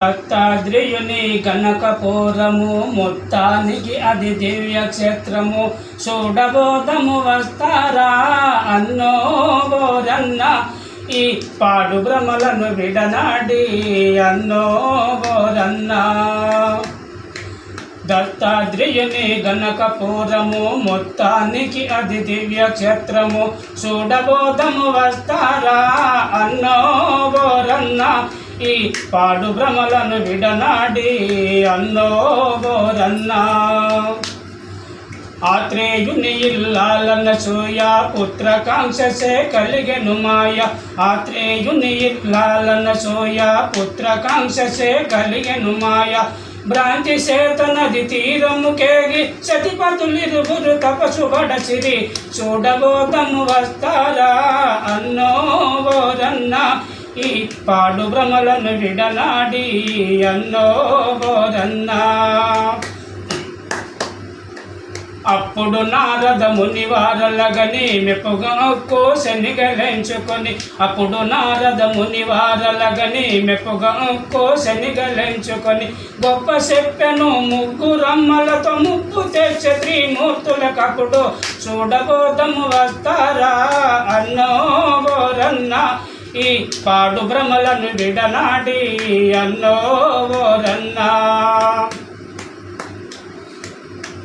దత్తాత్రేయుని కనకపురము మొత్తానికి అది దివ్య క్షేత్రము. చూడబోదము వస్తారా అన్నో బోరన్న, ఈ పాడు భ్రమలను విడనాడి అన్నో బోరన్న. దత్తాత్రేయుని గణకపురము మొత్తానికి అది దివ్య క్షేత్రము. చూడబోదము వస్తారా అన్నో బోరన్న, ఈ పాడు భ్రమలను విడనాడి అన్నో బోరన్న. ఆత్రేయుని ఇల్లాలన్న సూయ పుత్రకాంక్షసే కలిగెను మాయ. ఆత్రేయుని ఇల్లాలన్న సూయ పుత్రకాంక్షసే కలిగెను మాయ. భ్రాంతి చేత నది తీరము కేగి సతిపతులిరువురు తపసు బడసిరి. చూడబోదము వస్తారా అన్నో బోరన్న, ఈ పాడు భ్రమలను విడనాడి అన్నో బోరన్న. అప్పుడు నారద ముని వారలగని మెప్పుగా కోసనిగలించుకొని. అప్పుడు నారద ముని వారలగని మెప్పుగా కోసనిగలించుకొని. గొప్ప చెప్పెను ముగ్గురమ్మలతో ముప్పు తెచ్చే త్రిమూర్తులకప్పుడు. చూడబోదము వస్తారా అన్నో బోరన్న, ఈ పాడు భ్రమలను విడనాడి అన్నో బోరన్న.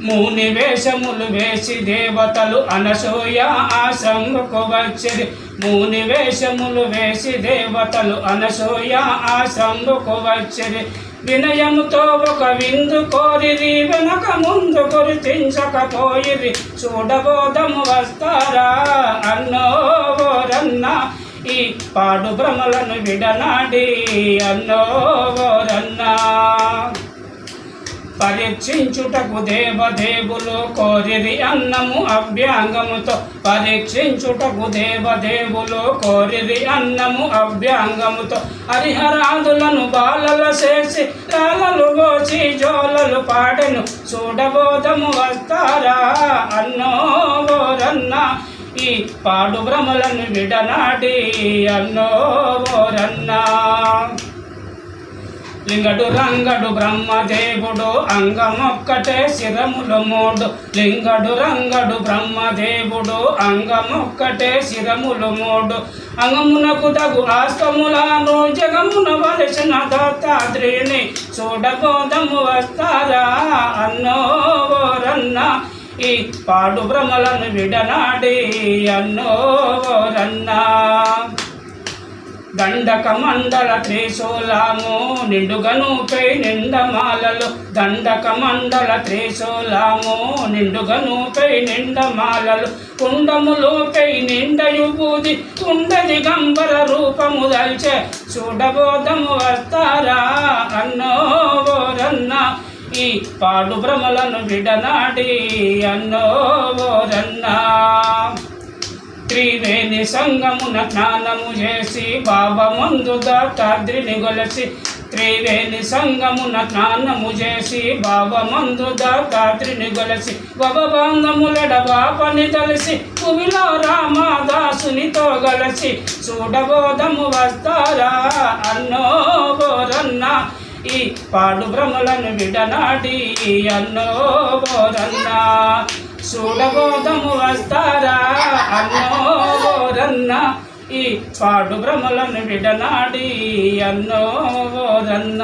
మూని వేషములు వేసి దేవతలు అనసూయ ఆశ్రమకు వచ్చిరి. మూని వేషములు వేసి దేవతలు అనసూయ ఆశ్రమకు వచ్చిరి. వినయముతో ఒక విందు కోరిరి, వెనక ముందు గుర్తించకపోయిరి. చూడబోదము వస్తారా అన్నో బోరన్న, ఈ పాడు భ్రమలను విడనాడి అన్నో బోరన్న. పరీక్షించుటకు దేవదేవులు కోరిరి అన్నము అభ్యాంగముతో. పరీక్షించుటకు దేవదేవులు కోరిరి అన్నము అభ్యాంగముతో. హరిహరాదులను బాలల చేసి లాలలు గోచి జోలలు పాడెను. చూడబోదము వస్తారా అన్నో బోరన్న, ఈ పాడు భ్రమలను విడనాడి అన్నో బోరన్న. లింగడు రంగడు బ్రహ్మదేవుడు అంగమొక్కటే శిరములు మూడు. లింగడు రంగడు బ్రహ్మదేవుడు అంగమొక్కటే శిరములు మూడు. అంగమునకు తగు ఆస్తములను జగమున వలసిన దత్తాత్రేయుని. చూడబోదము వస్తారా అన్నో బోరన్న, ఈ పాడు భ్రమలను విడనాడి అన్నో బోరన్న. దండక మండల త్రిశూలము నిండుగనుపై నిండమాలలు. దండక మండల త్రిశూలము నిండుగనుపై నిండమాలలు. కుండములోపై నిండయు బూది కుండది గంబర రూపము దల్చే. చూడబోదము వస్తారా అన్నో బోరన్న, ఈ పాడు భ్రమలను విడనాడి అన్నో బోరన్న. త్రివేణి సంగమున స్నానము చేసి భావమందు దత్తాత్రేయుని గొలసి. త్రివేణి సంగమున స్నానము చేసి భావమందు దత్తాత్రేయుని గొలసి. భవబంధములెడబాపని తలసి భూమిలో రామదాసునితో గలసి. చూడబోదము వస్తారా అన్నో బోరన్న, ఈ పాడు భ్రమలను విడనాడి అన్నో బోరన్న. చూడబోదము వస్తారా అన్నో బోరన్న, ఈ పాడు భ్రమలను విడనాడి అన్నో బోరన్న.